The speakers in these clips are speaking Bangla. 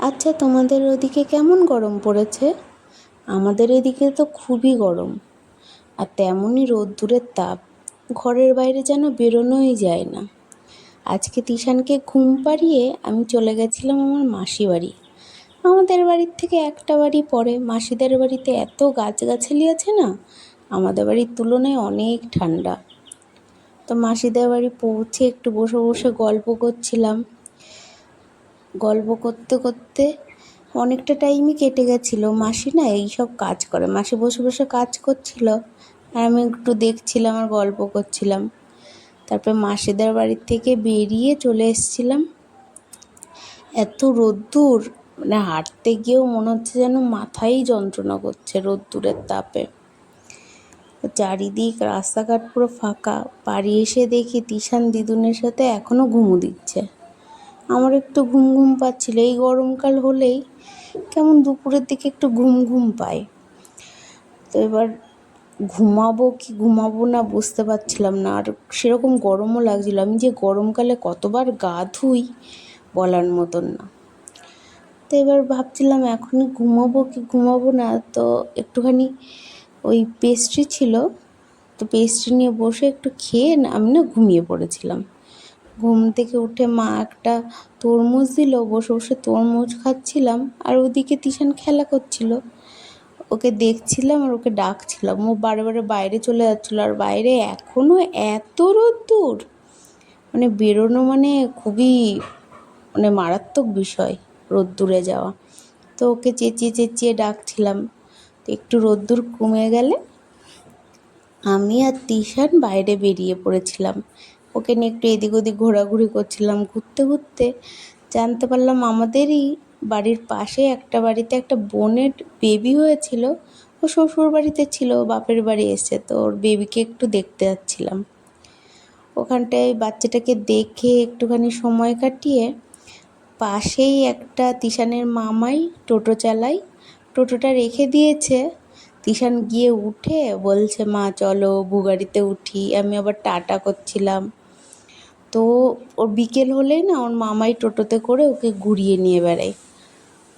আচ্ছা, তোমাদের ওদিকে কেমন গরম পড়েছে? আমাদের এদিকে তো খুবই গরম, আর তেমনই রোদ্দুরের তাপ। ঘরের বাইরে যেন বেরোনোই যায় না। আজকে তিশানকে ঘুম পাড়িয়ে আমি চলে গেছিলাম আমার মাসি বাড়ি। আমাদের বাড়ির থেকে একটা বাড়ি পরে। মাসিদের বাড়িতে এত গাছগাছালি আছে না, আমাদের বাড়ির তুলনায় অনেক ঠান্ডা। তো মাসিদের বাড়ি পৌঁছে একটু বসে বসে গল্প করছিলাম। গল্প করতে করতে অনেকটা টাইমই কেটে গেছিলো। মাসি না এইসব কাজ করে, মাসি বসে বসে কাজ করছিল আর আমি একটু দেখছিলাম আর গল্প করছিলাম। তারপর মাসিদের বাড়ির থেকে বেরিয়ে চলে এসেছিলাম। এত রোদ্দুর, মানে হাঁটতে গিয়েও মনে হচ্ছে যেন মাথাই যন্ত্রণা করছে রোদ্দুরের তাপে। চারিদিক রাস্তাঘাট পুরো ফাঁকা। বাড়ি এসে দেখি তিশান দিদুনের সাথে এখনও ঘুমু দিচ্ছে। আমার একটু ঘুম ঘুম পাচ্ছিল। এই গরমকাল হলেই কেমন দুপুরের দিকে একটু ঘুম ঘুম পায়। তো এবার ঘুমাবো কি ঘুমাবো না বুঝতে পারছিলাম না, আর সেরকম গরমও লাগছিল। আমি যে গরমকালে কতবার গা ধুই বলার মতন না। তো এবার ভাবছিলাম এখনই ঘুমাবো কি ঘুমাবো না। তো একটুখানি ওই পেস্ট্রি ছিল, তো পেস্ট্রি নিয়ে বসে একটু খেয়ে না আমি না ঘুমিয়ে পড়েছিলাম। ঘুম থেকে উঠে মা একটা তরমুজ দিল, বসে বসে তরমুজ খাচ্ছিলাম আর ওদিকে তিশান খেলা করছিল। ওকে দেখছিলাম আর ওকে ডাকছিলাম, ও বারে বারে বাইরে চলে যাচ্ছিলো। আর বাইরে এখনও এত রোদ্দুর, মানে বেরোনো মানে খুবই মারাত্মক বিষয় রোদ্দুরে যাওয়া। তো ওকে চেঁচিয়ে চেঁচিয়ে ডাকছিলাম। তো একটু রোদ্দুর কমে গেলে আমি আর তিশান বাইরে বেরিয়ে পড়েছিলাম। ওকে নিয়ে একটু এদিক ওদিক ঘোরাঘুরি করছিলাম। ঘুরতে ঘুরতে জানতে পারলাম আমাদেরই বাড়ির পাশে একটা বাড়িতে একটা বোনের বেবি হয়েছিল। ও শ্বশুর বাড়িতে ছিল, বাপের বাড়ি এসছে, তো ওর বেবিকে একটু দেখতে যাচ্ছিলাম। ওখানটায় বাচ্চাটাকে দেখে একটুখানি সময় কাটিয়ে পাশেই একটা তিশানের মামাই টোটো চালায়, টোটোটা রেখে দিয়েছে। তিশান গিয়ে উঠে বলছে, মা চলো বুগাড়িতে উঠি। আমি আবার টাটা করছিলাম। তো ওর বিকেল হলেই না ওর মামাই টোটোতে করে ওকে ঘুরিয়ে নিয়ে বেড়ায়।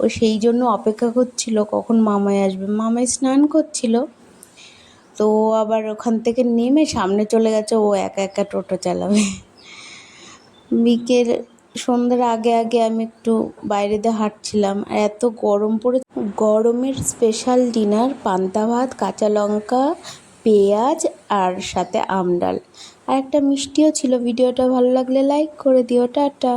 ও সেই জন্য অপেক্ষা করছিল কখন মামাই আসবে। মামাই স্নান করছিল, তো আবার ওখান থেকে নেমে সামনে চলে গেছে, ও একা একা টোটো চালাবে। বিকেল সন্ধ্যার আগে আগে আমি একটু বাইরে দিয়ে হাঁটছিলাম। আর এত গরম পড়ে, গরমের স্পেশাল ডিনার পান্তা ভাত, কাঁচা লঙ্কা, পেঁয়াজ আর সাথে আম ডাল, আর একটা মিষ্টিও ছিল। ভিডিওটা ভালো লাগলে লাইক করে দিও। টাটা।